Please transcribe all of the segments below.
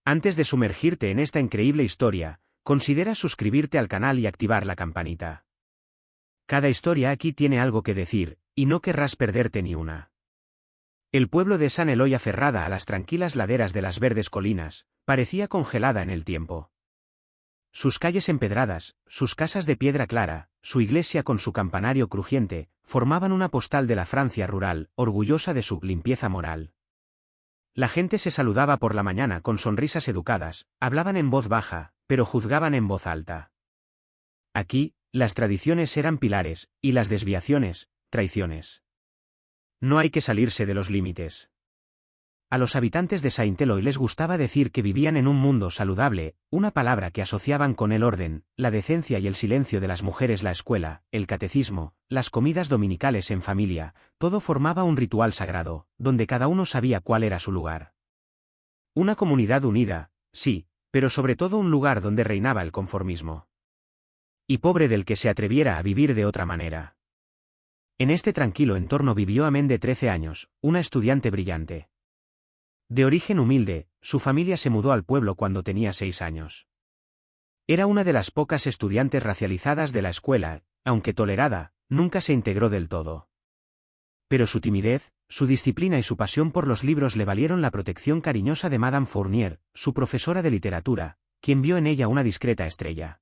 Antes de sumergirte en esta increíble historia, considera suscribirte al canal y activar la campanita. Cada historia aquí tiene algo que decir, y no querrás perderte ni una. El pueblo de San Eloy, aferrada a las tranquilas laderas de las verdes colinas, parecía congelada en el tiempo. Sus calles empedradas, sus casas de piedra clara, su iglesia con su campanario crujiente, formaban una postal de la Francia rural, orgullosa de su limpieza moral. La gente se saludaba por la mañana con sonrisas educadas, hablaban en voz baja, pero juzgaban en voz alta. Aquí, las tradiciones eran pilares, y las desviaciones, traiciones. No hay que salirse de los límites. A los habitantes de Saint-Éloi les gustaba decir que vivían en un mundo saludable, una palabra que asociaban con el orden, la decencia y el silencio de las mujeres, la escuela, el catecismo, las comidas dominicales en familia, todo formaba un ritual sagrado, donde cada uno sabía cuál era su lugar. Una comunidad unida, sí, pero sobre todo un lugar donde reinaba el conformismo. Y pobre del que se atreviera a vivir de otra manera. En este tranquilo entorno vivió Amén, de 13 años, una estudiante brillante. De origen humilde, su familia se mudó al pueblo cuando tenía 6 años. Era una de las pocas estudiantes racializadas de la escuela, aunque tolerada, nunca se integró del todo. Pero su timidez, su disciplina y su pasión por los libros le valieron la protección cariñosa de Madame Fournier, su profesora de literatura, quien vio en ella una discreta estrella.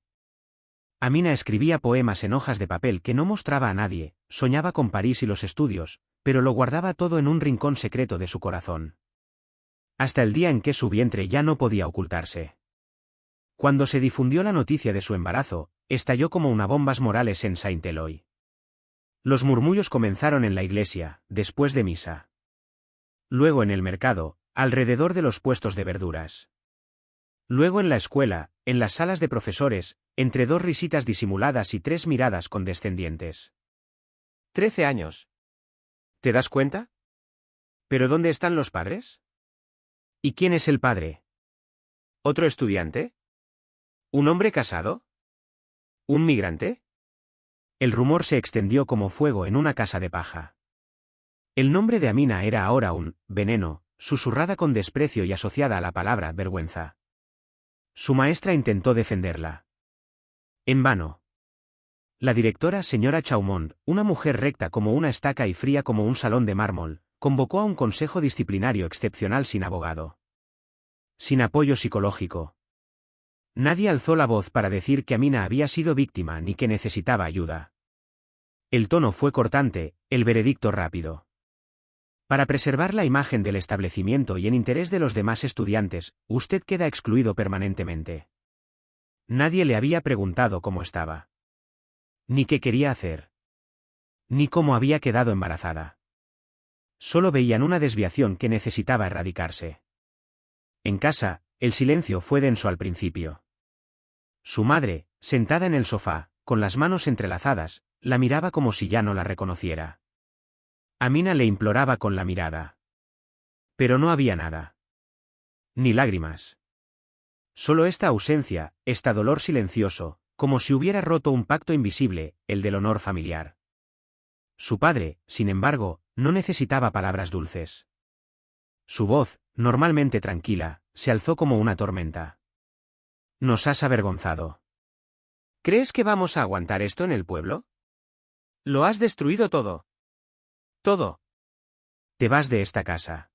Amina escribía poemas en hojas de papel que no mostraba a nadie, soñaba con París y los estudios, pero lo guardaba todo en un rincón secreto de su corazón. Hasta el día en que su vientre ya no podía ocultarse. Cuando se difundió la noticia de su embarazo, estalló como una bomba morales en Saint-Éloi. Los murmullos comenzaron en la iglesia, después de misa. Luego en el mercado, alrededor de los puestos de verduras. Luego en la escuela, en las salas de profesores, entre 2 risitas disimuladas y 3 miradas condescendientes. 13 años. ¿Te das cuenta? ¿Pero dónde están los padres? ¿Y quién es el padre? ¿Otro estudiante? ¿Un hombre casado? ¿Un migrante? El rumor se extendió como fuego en una casa de paja. El nombre de Amina era ahora un veneno, susurrada con desprecio y asociada a la palabra vergüenza. Su maestra intentó defenderla. En vano. La directora, señora Chaumont, una mujer recta como una estaca y fría como un salón de mármol, convocó a un consejo disciplinario excepcional sin abogado. Sin apoyo psicológico. Nadie alzó la voz para decir que Amina había sido víctima ni que necesitaba ayuda. El tono fue cortante, el veredicto rápido. Para preservar la imagen del establecimiento y en interés de los demás estudiantes, usted queda excluido permanentemente. Nadie le había preguntado cómo estaba. Ni qué quería hacer. Ni cómo había quedado embarazada. Solo veían una desviación que necesitaba erradicarse. En casa, el silencio fue denso al principio. Su madre, sentada en el sofá, con las manos entrelazadas, la miraba como si ya no la reconociera. Amina le imploraba con la mirada. Pero no había nada. Ni lágrimas. Solo esta ausencia, este dolor silencioso, como si hubiera roto un pacto invisible, el del honor familiar. Su padre, sin embargo, no necesitaba palabras dulces. Su voz, normalmente tranquila, se alzó como una tormenta. Nos has avergonzado. ¿Crees que vamos a aguantar esto en el pueblo? Lo has destruido todo. Todo. Te vas de esta casa.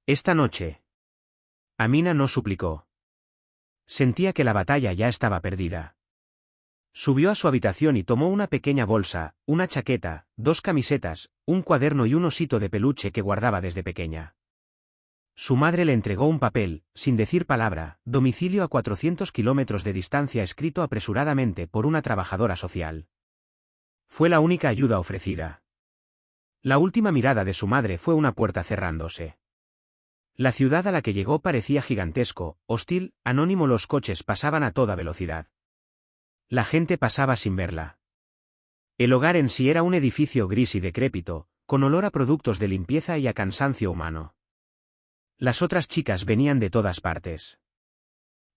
Esta noche. Amina no suplicó. Sentía que la batalla ya estaba perdida. Subió a su habitación y tomó una pequeña bolsa, una chaqueta, 2 camisetas, un cuaderno y un osito de peluche que guardaba desde pequeña. Su madre le entregó un papel, sin decir palabra, domicilio a 400 kilómetros de distancia, escrito apresuradamente por una trabajadora social. Fue la única ayuda ofrecida. La última mirada de su madre fue una puerta cerrándose. La ciudad a la que llegó parecía gigantesco, hostil, anónimo. Los coches pasaban a toda velocidad. La gente pasaba sin verla. El hogar en sí era un edificio gris y decrépito, con olor a productos de limpieza y a cansancio humano. Las otras chicas venían de todas partes.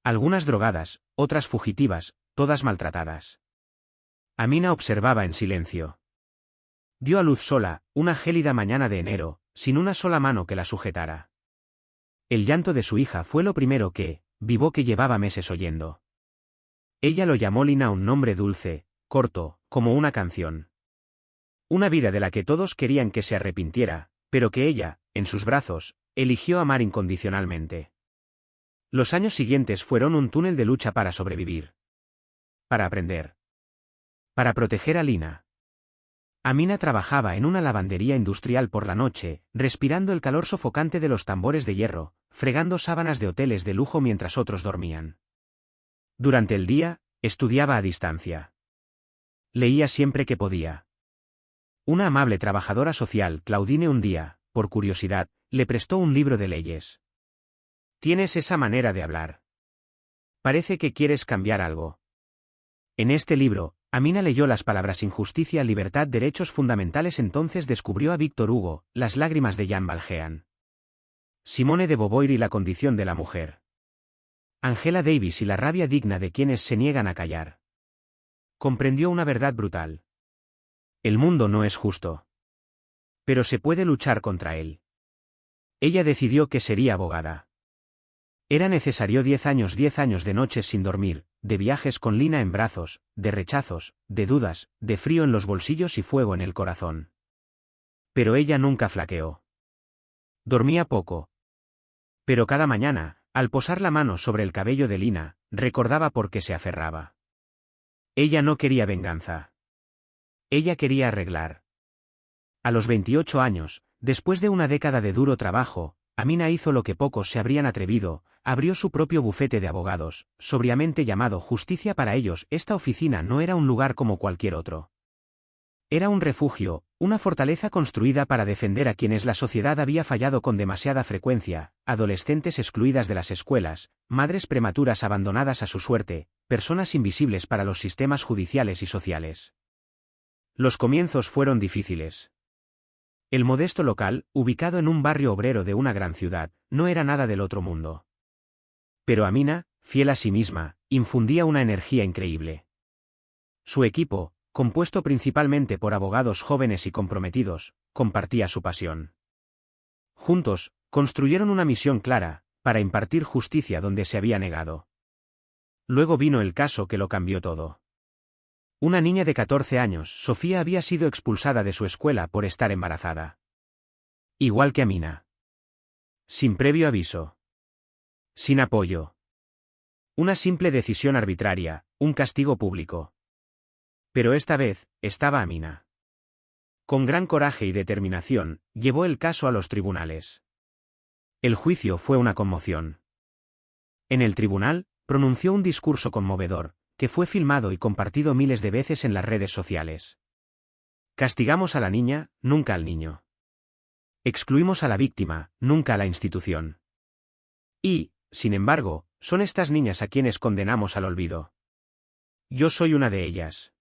Algunas drogadas, otras fugitivas, todas maltratadas. Amina observaba en silencio. Dio a luz sola, una gélida mañana de enero, sin una sola mano que la sujetara. El llanto de su hija fue lo primero que Vivó que llevaba meses oyendo. Ella lo llamó Lina, un nombre dulce, corto, como una canción. Una vida de la que todos querían que se arrepintiera, pero que ella, en sus brazos, eligió amar incondicionalmente. Los años siguientes fueron un túnel de lucha para sobrevivir. Para aprender. Para proteger a Lina. Amina trabajaba en una lavandería industrial por la noche, respirando el calor sofocante de los tambores de hierro, fregando sábanas de hoteles de lujo mientras otros dormían. Durante el día, estudiaba a distancia. Leía siempre que podía. Una amable trabajadora social, Claudine, un día, por curiosidad, le prestó un libro de leyes. «Tienes esa manera de hablar. Parece que quieres cambiar algo». En este libro, Amina leyó las palabras injusticia, libertad, derechos fundamentales. Entonces descubrió a Víctor Hugo, Las lágrimas de Jean Valjean. Simone de Beauvoir y la condición de la mujer. Angela Davis y la rabia digna de quienes se niegan a callar. Comprendió una verdad brutal. El mundo no es justo. Pero se puede luchar contra él. Ella decidió que sería abogada. Era necesario 10 años de noches sin dormir, de viajes con Lina en brazos, de rechazos, de dudas, de frío en los bolsillos y fuego en el corazón. Pero ella nunca flaqueó. Dormía poco. Pero cada mañana, al posar la mano sobre el cabello de Lina, recordaba por qué se aferraba. Ella no quería venganza. Ella quería arreglar. A los 28 años, después de una década de duro trabajo, Amina hizo lo que pocos se habrían atrevido, abrió su propio bufete de abogados, sobriamente llamado Justicia para ellos. Esta oficina no era un lugar como cualquier otro. Era un refugio, una fortaleza construida para defender a quienes la sociedad había fallado con demasiada frecuencia, adolescentes excluidas de las escuelas, madres prematuras abandonadas a su suerte, personas invisibles para los sistemas judiciales y sociales. Los comienzos fueron difíciles. El modesto local, ubicado en un barrio obrero de una gran ciudad, no era nada del otro mundo. Pero Amina, fiel a sí misma, infundía una energía increíble. Su equipo, compuesto principalmente por abogados jóvenes y comprometidos, compartía su pasión. Juntos, construyeron una misión clara, para impartir justicia donde se había negado. Luego vino el caso que lo cambió todo. Una niña de 14 años, Sofía, había sido expulsada de su escuela por estar embarazada. Igual que Amina. Sin previo aviso. Sin apoyo. Una simple decisión arbitraria, un castigo público. Pero esta vez, estaba Amina. Con gran coraje y determinación, llevó el caso a los tribunales. El juicio fue una conmoción. En el tribunal, pronunció un discurso conmovedor, que fue filmado y compartido miles de veces en las redes sociales. Castigamos a la niña, nunca al niño. Excluimos a la víctima, nunca a la institución. Y, sin embargo, son estas niñas a quienes condenamos al olvido. Yo soy una de ellas.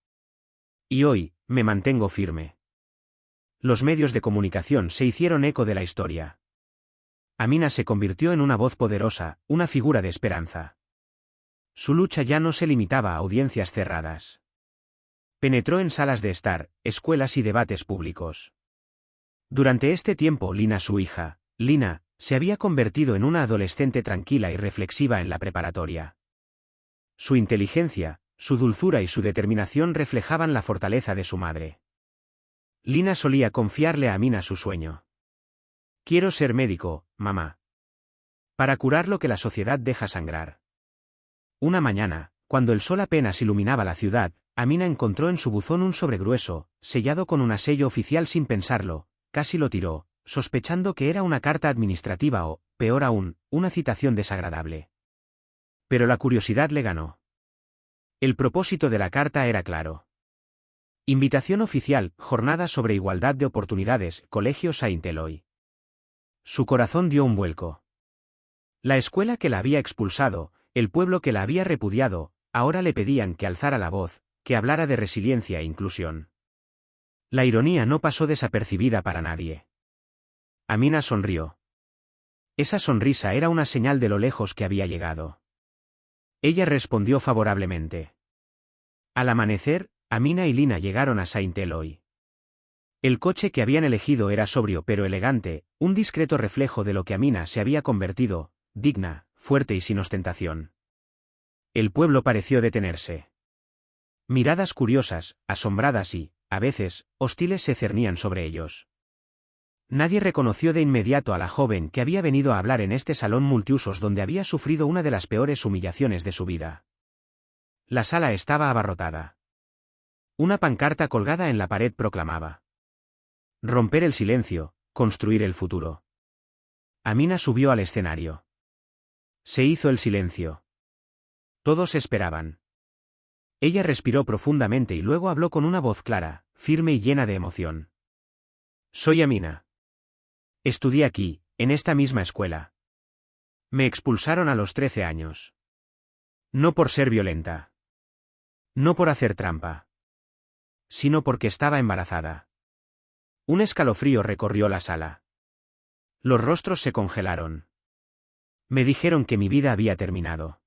Y hoy, me mantengo firme. Los medios de comunicación se hicieron eco de la historia. Amina se convirtió en una voz poderosa, una figura de esperanza. Su lucha ya no se limitaba a audiencias cerradas. Penetró en salas de estar, escuelas y debates públicos. Durante este tiempo Lina, su hija, Lina, se había convertido en una adolescente tranquila y reflexiva en la preparatoria. Su inteligencia, su dulzura y su determinación reflejaban la fortaleza de su madre. Lina solía confiarle a Amina su sueño. Quiero ser médico, mamá. Para curar lo que la sociedad deja sangrar. Una mañana, cuando el sol apenas iluminaba la ciudad, Amina encontró en su buzón un sobre grueso, sellado con un sello oficial. Sin pensarlo, casi lo tiró, sospechando que era una carta administrativa o, peor aún, una citación desagradable. Pero la curiosidad le ganó. El propósito de la carta era claro. Invitación oficial, jornada sobre igualdad de oportunidades, Colegio Saint-Eloi. Su corazón dio un vuelco. La escuela que la había expulsado, el pueblo que la había repudiado, ahora le pedían que alzara la voz, que hablara de resiliencia e inclusión. La ironía no pasó desapercibida para nadie. Amina sonrió. Esa sonrisa era una señal de lo lejos que había llegado. Ella respondió favorablemente. Al amanecer, Amina y Lina llegaron a Saint-Eloi. El coche que habían elegido era sobrio pero elegante, un discreto reflejo de lo que Amina se había convertido, digna, fuerte y sin ostentación. El pueblo pareció detenerse. Miradas curiosas, asombradas y, a veces, hostiles se cernían sobre ellos. Nadie reconoció de inmediato a la joven que había venido a hablar en este salón multiusos donde había sufrido una de las peores humillaciones de su vida. La sala estaba abarrotada. Una pancarta colgada en la pared proclamaba: romper el silencio, construir el futuro. Amina subió al escenario. Se hizo el silencio. Todos esperaban. Ella respiró profundamente y luego habló con una voz clara, firme y llena de emoción. Soy Amina. Estudié aquí, en esta misma escuela. Me expulsaron a los 13 años. No por ser violenta. No por hacer trampa. Sino porque estaba embarazada. Un escalofrío recorrió la sala. Los rostros se congelaron. Me dijeron que mi vida había terminado.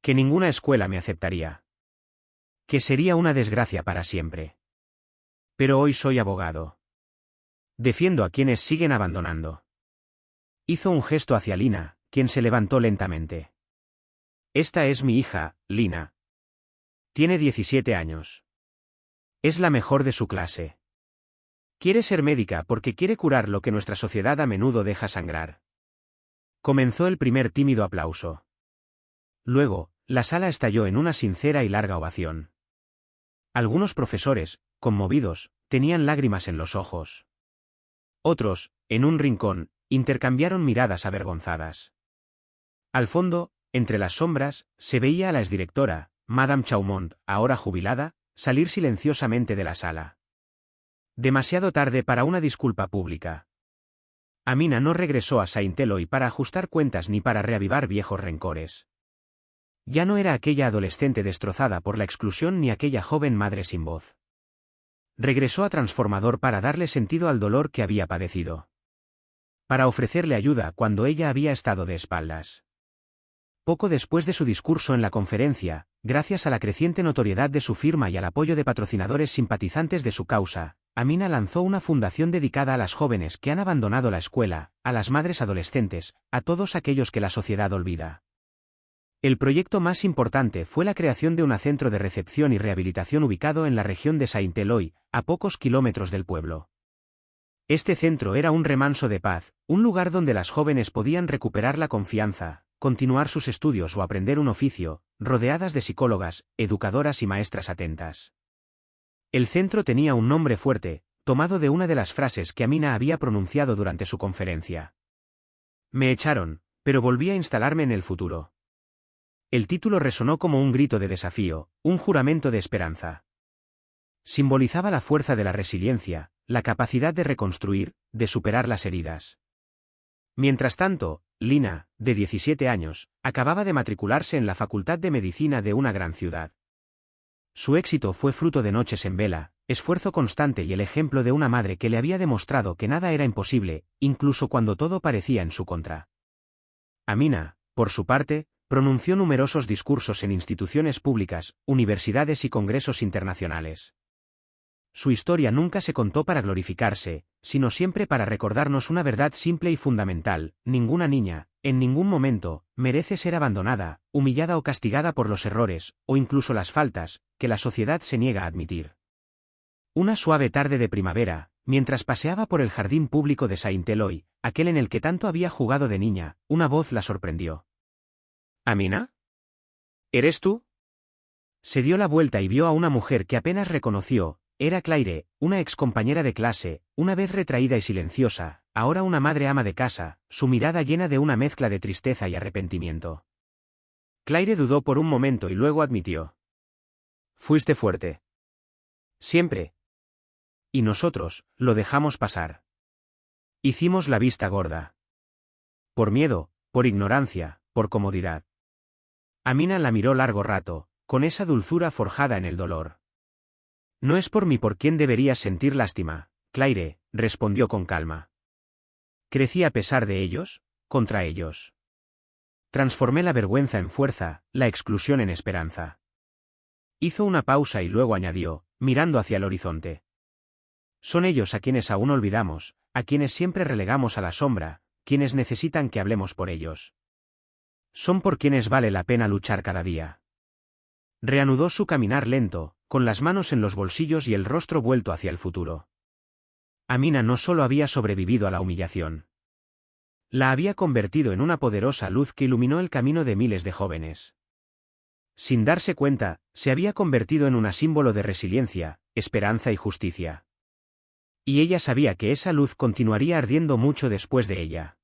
Que ninguna escuela me aceptaría. Que sería una desgracia para siempre. Pero hoy soy abogado. Defiendo a quienes siguen abandonando. Hizo un gesto hacia Lina, quien se levantó lentamente. Esta es mi hija, Lina. Tiene 17 años. Es la mejor de su clase. Quiere ser médica porque quiere curar lo que nuestra sociedad a menudo deja sangrar. Comenzó el primer tímido aplauso. Luego, la sala estalló en una sincera y larga ovación. Algunos profesores, conmovidos, tenían lágrimas en los ojos. Otros, en un rincón, intercambiaron miradas avergonzadas. Al fondo, entre las sombras, se veía a la exdirectora, Madame Chaumont, ahora jubilada, salir silenciosamente de la sala. Demasiado tarde para una disculpa pública. Amina no regresó a Saint-Eloi para ajustar cuentas ni para reavivar viejos rencores. Ya no era aquella adolescente destrozada por la exclusión ni aquella joven madre sin voz. Regresó a Transformador para darle sentido al dolor que había padecido. Para ofrecerle ayuda cuando ella había estado de espaldas. Poco después de su discurso en la conferencia, gracias a la creciente notoriedad de su firma y al apoyo de patrocinadores simpatizantes de su causa, Amina lanzó una fundación dedicada a las jóvenes que han abandonado la escuela, a las madres adolescentes, a todos aquellos que la sociedad olvida. El proyecto más importante fue la creación de un centro de recepción y rehabilitación ubicado en la región de Saint-Eloi, a pocos kilómetros del pueblo. Este centro era un remanso de paz, un lugar donde las jóvenes podían recuperar la confianza, continuar sus estudios o aprender un oficio, rodeadas de psicólogas, educadoras y maestras atentas. El centro tenía un nombre fuerte, tomado de una de las frases que Amina había pronunciado durante su conferencia. Me echaron, pero volví a instalarme en el futuro. El título resonó como un grito de desafío, un juramento de esperanza. Simbolizaba la fuerza de la resiliencia, la capacidad de reconstruir, de superar las heridas. Mientras tanto, Lina, de 17 años, acababa de matricularse en la Facultad de Medicina de una gran ciudad. Su éxito fue fruto de noches en vela, esfuerzo constante y el ejemplo de una madre que le había demostrado que nada era imposible, incluso cuando todo parecía en su contra. Amina, por su parte, pronunció numerosos discursos en instituciones públicas, universidades y congresos internacionales. Su historia nunca se contó para glorificarse, sino siempre para recordarnos una verdad simple y fundamental: ninguna niña, en ningún momento, merece ser abandonada, humillada o castigada por los errores, o incluso las faltas, que la sociedad se niega a admitir. Una suave tarde de primavera, mientras paseaba por el jardín público de Saint-Eloi, aquel en el que tanto había jugado de niña, una voz la sorprendió. ¿Amina? ¿Eres tú? Se dio la vuelta y vio a una mujer que apenas reconoció. Era Claire, una excompañera de clase, una vez retraída y silenciosa, ahora una madre ama de casa, su mirada llena de una mezcla de tristeza y arrepentimiento. Claire dudó por un momento y luego admitió. Fuiste fuerte. Siempre. Y nosotros, lo dejamos pasar. Hicimos la vista gorda. Por miedo, por ignorancia, por comodidad. Amina la miró largo rato, con esa dulzura forjada en el dolor. No es por mí por quien deberías sentir lástima, Claire, respondió con calma. Crecí a pesar de ellos, contra ellos. Transformé la vergüenza en fuerza, la exclusión en esperanza. Hizo una pausa y luego añadió, mirando hacia el horizonte. Son ellos a quienes aún olvidamos, a quienes siempre relegamos a la sombra, quienes necesitan que hablemos por ellos. Son por quienes vale la pena luchar cada día. Reanudó su caminar lento, con las manos en los bolsillos y el rostro vuelto hacia el futuro. Amina no solo había sobrevivido a la humillación. La había convertido en una poderosa luz que iluminó el camino de miles de jóvenes. Sin darse cuenta, se había convertido en un símbolo de resiliencia, esperanza y justicia. Y ella sabía que esa luz continuaría ardiendo mucho después de ella.